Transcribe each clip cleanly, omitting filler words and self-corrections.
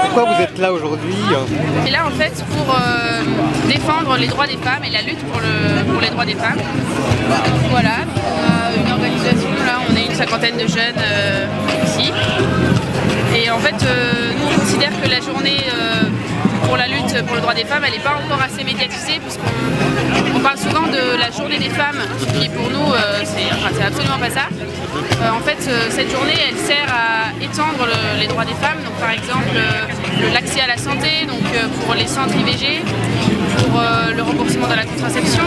Pourquoi vous êtes là aujourd'hui? Et là en fait pour défendre les droits des femmes et la lutte pour les droits des femmes. Voilà, on a une organisation, là on est une cinquantaine de jeunes ici. Et en fait nous on considère que la journée pour la lutte pour le droit des femmes, elle n'est pas encore assez médiatisée puisqu'on parle souvent de la journée des femmes qui pour nous c'est absolument pas ça. En fait cette journée elle sert à étendre les droits des femmes, donc par exemple l'accès à la santé, donc pour les centres IVG, pour le remboursement de la contraception,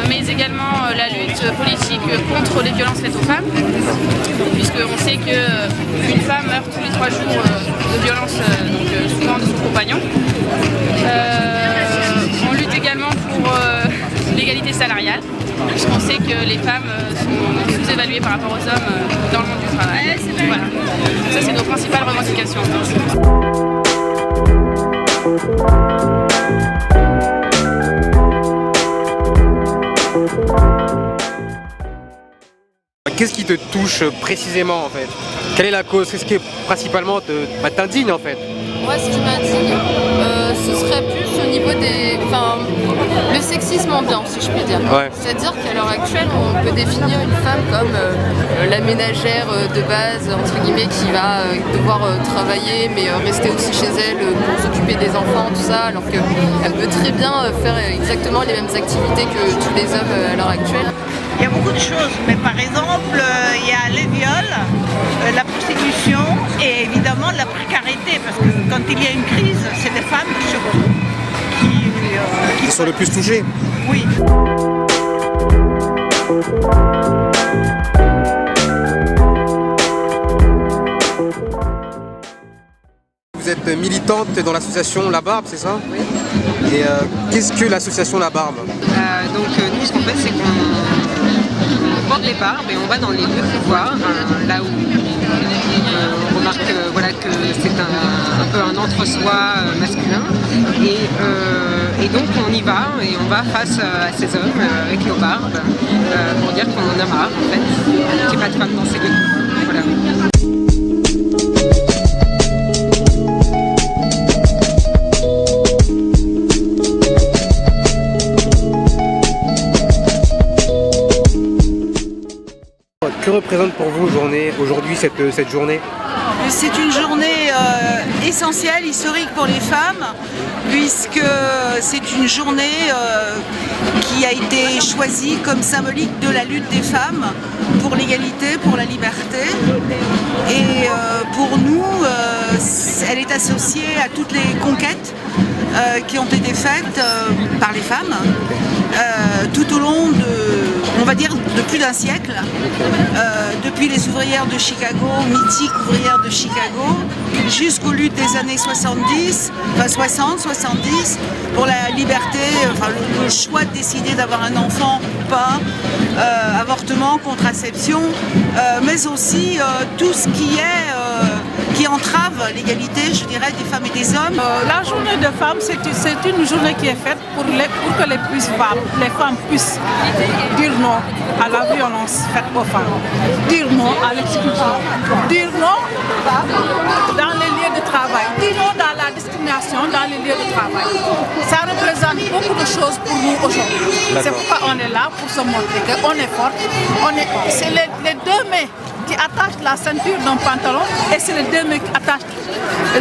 mais également la lutte politique contre les violences faites aux femmes, puisqu'on sait qu'une femme meurt tous les 3 jours de violences, donc souvent de son compagnon. On lutte également pour l'égalité salariale, puisqu'on sait que les femmes sont sous-évaluées par rapport aux hommes dans le monde du travail. Voilà. Ça c'est nos principales revendications. Qu'est-ce qui te touche précisément en fait? Quelle est la cause? Qu'est-ce qui principalement t'indigne en fait? Moi ce qui m'indigne, ce serait plus au niveau des... le sexisme ambiant si je puis dire. Ouais. C'est-à-dire qu'à l'heure actuelle on peut définir une femme comme la ménagère de base, entre guillemets, qui va devoir travailler mais rester aussi chez elle pour s'occuper des enfants, tout ça, alors qu'elle peut très bien faire exactement les mêmes activités que tous les hommes à l'heure actuelle. Il y a beaucoup de choses, mais par exemple, il y a les viols, la prostitution et évidemment la précarité, parce que quand il y a une crise, c'est des femmes surtout Qui sont le plus touchées? Oui. Vous êtes militante dans l'association La Barbe, c'est ça? Oui. Et qu'est-ce que l'association La Barbe? Donc nous ce qu'on fait c'est qu'on porte les barbes et on va dans les lieux de pouvoir, là où on remarque voilà, que c'est un peu un entre-soi masculin et donc on y va et on va face à ces hommes avec nos barbes pour dire qu'on en a marre en fait, qu'il n'y ait pas de femmes dans ces lieux. Voilà. Que représente pour vous aujourd'hui cette journée? C'est une journée essentielle, historique pour les femmes, puisque c'est une journée qui a été choisie comme symbolique de la lutte des femmes pour l'égalité, pour la liberté. Et pour nous, elle est associée à toutes les conquêtes qui ont été faites par les femmes tout au long on va dire de plus d'un siècle, depuis les ouvrières de Chicago, mythiques ouvrières de Chicago, jusqu'aux luttes des années 70, enfin 60-70, pour la liberté, enfin le choix de décider d'avoir un enfant ou pas, avortement, contraception, mais aussi tout ce qui entrave l'égalité, je dirais, des femmes et des hommes. La journée des femmes, c'est une journée qui est faite pour que les femmes puissent dire non à la violence faite aux femmes, dire non à l'exclusion, dire non dans les lieux de travail, dire non dans la discrimination dans les lieux de travail. Ça représente beaucoup de choses pour nous aujourd'hui. C'est pourquoi on est là, pour se montrer qu'on est forte. C'est les deux mains qui attachent la ceinture d'un pantalon et c'est les deux mains qui attachent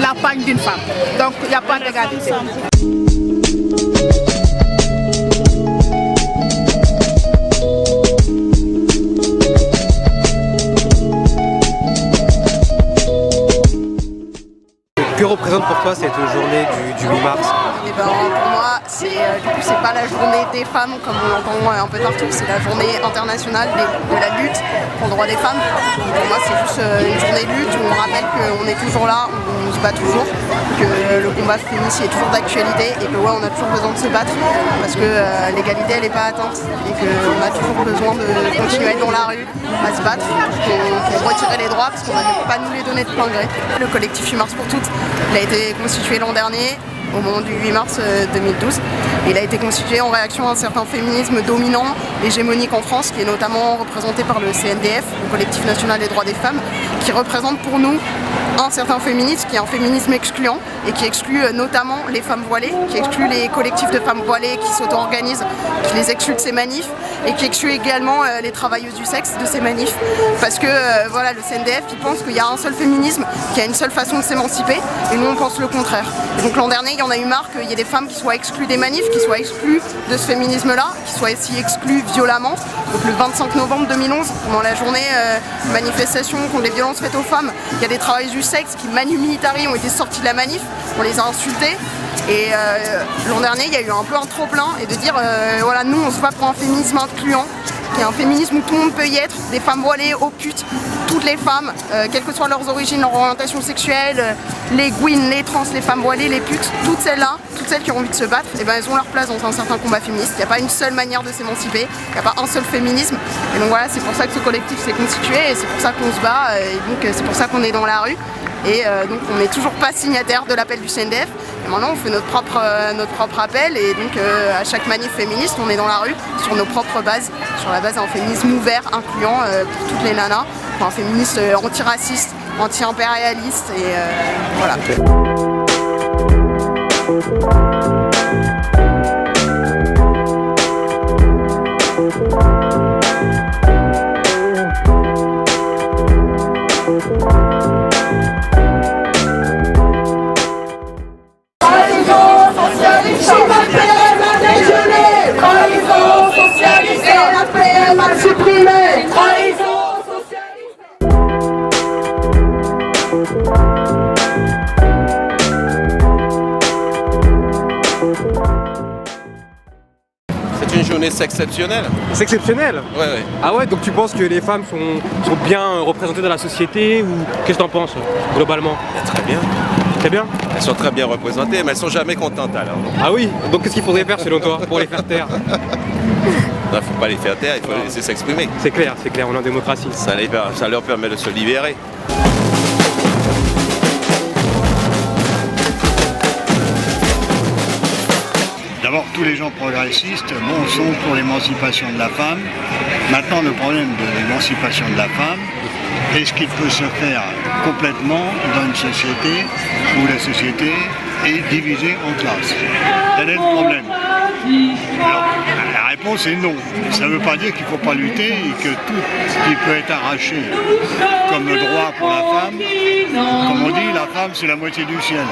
la poigne d'une femme. Donc il n'y a pas d'égalité. Que représente pour toi cette journée du 8 mars? Et ben, pour moi, c'est pas la journée des femmes comme on l'entend un peu partout, c'est la journée internationale de la lutte pour le droit des femmes. Et pour moi, c'est juste une journée de lutte où on rappelle qu'on est toujours là, on se bat toujours, que le combat féministe est toujours d'actualité et que ouais, on a toujours besoin de se battre parce que l'égalité elle n'est pas atteinte et qu'on a toujours besoin de continuer à être dans la rue, à se battre pour retirer les droits parce qu'on va pas nous les donner de plein gré. Le collectif 8 mars pour toutes, il a été constitué l'an dernier. au moment du 8 mars 2012. Il a été constitué en réaction à un certain féminisme dominant, hégémonique en France, qui est notamment représenté par le CNDF, le Collectif National des Droits des Femmes, qui représente pour nous un certain féminisme qui est un féminisme excluant et qui exclut notamment les femmes voilées, qui exclut les collectifs de femmes voilées qui s'auto-organisent, qui les exclut de ces manifs et qui exclut également les travailleuses du sexe de ces manifs parce que voilà, le CNDF il pense qu'il y a un seul féminisme, qu'il y a une seule façon de s'émanciper et nous on pense le contraire. Et donc l'an dernier il y en a eu marre qu'il y ait des femmes qui soient exclues des manifs, qui soient exclues de ce féminisme-là, qui soient aussi exclues violemment. Donc le 25 novembre 2011, pendant la journée manifestation contre les violences faites aux femmes, il y a des travailleuses du sexe qui manu militari ont été sortis de la manif, on les a insultés et l'an dernier il y a eu un peu un trop-plein et de dire voilà, nous on se bat pour un féminisme incluant, qui est un féminisme où tout le monde peut y être, des femmes voilées aux putes, toutes les femmes, quelles que soient leurs origines, leur orientation sexuelle, les gouines, les trans, les femmes voilées, les putes, toutes celles-là, toutes celles qui ont envie de se battre, et ben elles ont leur place dans un certain combat féministe. Il n'y a pas une seule manière de s'émanciper, il n'y a pas un seul féminisme. Et donc voilà, c'est pour ça que ce collectif s'est constitué et c'est pour ça qu'on se bat et donc c'est pour ça qu'on est dans la rue. Et donc on n'est toujours pas signataire de l'appel du CNDF. Et maintenant on fait notre propre appel et donc à chaque manif féministe on est dans la rue sur nos propres bases, sur la base d'un féminisme ouvert, incluant pour toutes les nanas, pour un féminisme antiraciste, anti-impérialiste et voilà. C'est une journée exceptionnelle. C'est exceptionnel. Ouais, ouais. Ah ouais, donc tu penses que les femmes sont bien représentées dans la société ou qu'est-ce que t'en penses globalement? Très bien. Très bien. Elles sont très bien représentées, mais elles sont jamais contentes alors. Ah oui, donc qu'est-ce qu'il faudrait faire selon toi pour les faire taire? Il faut pas les faire taire, il faut les laisser s'exprimer. C'est clair, on est en démocratie. Ça leur permet de se libérer. D'abord, tous les gens progressistes sont pour l'émancipation de la femme. Maintenant, le problème de l'émancipation de la femme, est-ce qu'il peut se faire complètement dans une société où la société est divisée en classes? Quel est le problème? Alors, la réponse est non. Ça ne veut pas dire qu'il ne faut pas lutter et que tout ce qui peut être arraché comme droit pour la femme, comme on dit, la femme c'est la moitié du ciel.